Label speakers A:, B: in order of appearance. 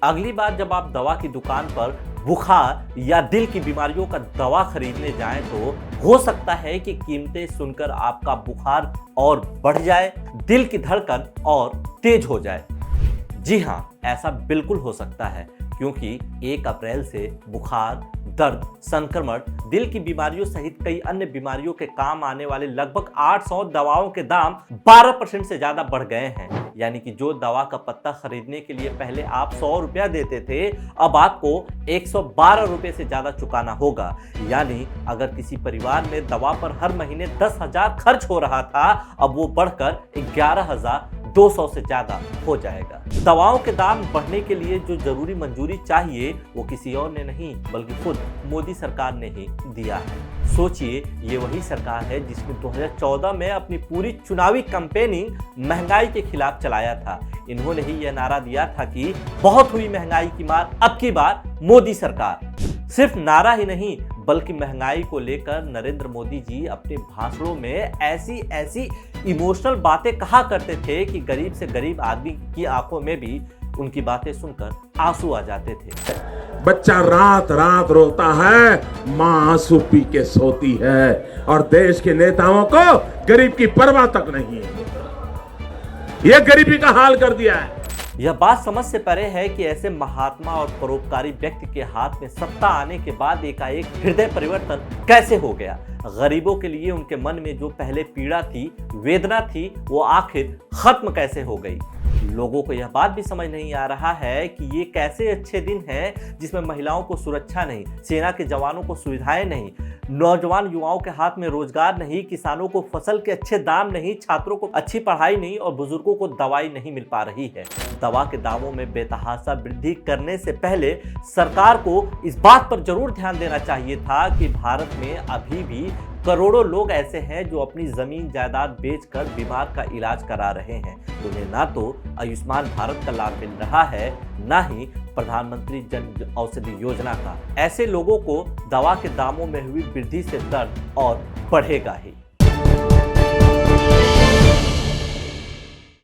A: अगली बार जब आप दवा की दुकान पर बुखार या दिल की बीमारियों का दवा खरीदने जाएं तो हो सकता है कि कीमतें सुनकर आपका बुखार और बढ़ जाए, दिल की धड़कन और तेज हो जाए। जी हाँ, ऐसा बिल्कुल हो सकता है क्योंकि 1 अप्रैल से बुखार, दर्द, संक्रमण, दिल की बीमारियों सहित कई अन्य बीमारियों के काम आने वाले लगभग 800 दवाओं के दाम 12% से ज्यादा बढ़ गए हैं। यानी कि जो दवा का पत्ता खरीदने के लिए पहले आप 100 रुपया देते थे, अब आपको 112 रुपये से ज्यादा चुकाना होगा। यानी अगर किसी परिवार में दवा पर हर महीने 10,000 खर्च हो रहा था, अब वो बढ़कर 11,200 से ज्यादा हो जाएगा। दवाओं के दाम बढ़ने के लिए जो जरूरी मंजूरी चाहिए वो किसी और ने नहीं बल्कि खुद मोदी सरकार ने ही दिया है। सोचिए, ये वही सरकार है जिसने 2014 में अपनी पूरी चुनावी कैंपेनिंग महंगाई के खिलाफ चलाया था। इन्होंने ही यह नारा दिया था कि बहुत हुई महंगाई की मार, अब की बार मोदी सरकार। सिर्फ नारा ही नहीं बल्कि महंगाई को लेकर नरेंद्र मोदी जी अपने भाषणों में ऐसी इमोशनल बातें कहा करते थे कि गरीब से गरीब आदमी की आंखों में भी उनकी बातें सुनकर आंसू आ जाते थे।
B: बच्चा रात रात रोता है, माँ आंसू पी के सोती है, और देश के नेताओं को गरीब की परवाह तक नहीं है। यह गरीबी का हाल कर दिया है।
A: यह बात समझ से परे है कि ऐसे महात्मा और परोपकारी व्यक्ति के हाथ में सत्ता आने के बाद एकाएक हृदय परिवर्तन कैसे हो गया। गरीबों के लिए उनके मन में जो पहले पीड़ा थी, वेदना थी, वो आखिर खत्म कैसे हो गई। लोगों को यह बात भी समझ नहीं आ रहा है कि ये कैसे अच्छे दिन हैं जिसमें महिलाओं को सुरक्षा नहीं, सेना के जवानों को सुविधाएं नहीं, नौजवान युवाओं के हाथ में रोजगार नहीं, किसानों को फसल के अच्छे दाम नहीं, छात्रों को अच्छी पढ़ाई नहीं और बुजुर्गों को दवाई नहीं मिल पा रही है। दवा के दामों में बेतहाशा वृद्धि करने से पहले सरकार को इस बात पर जरूर ध्यान देना चाहिए था कि भारत में अभी भी करोड़ों लोग ऐसे हैं जो अपनी जमीन जायदाद बेचकर बीमार का इलाज करा रहे हैं। उन्हें ना तो आयुष्मान भारत का लाभ मिल रहा है, ना ही प्रधानमंत्री जन औषधि योजना का। ऐसे लोगों को दवा के दामों में हुई वृद्धि से दर्द और बढ़ेगा ही।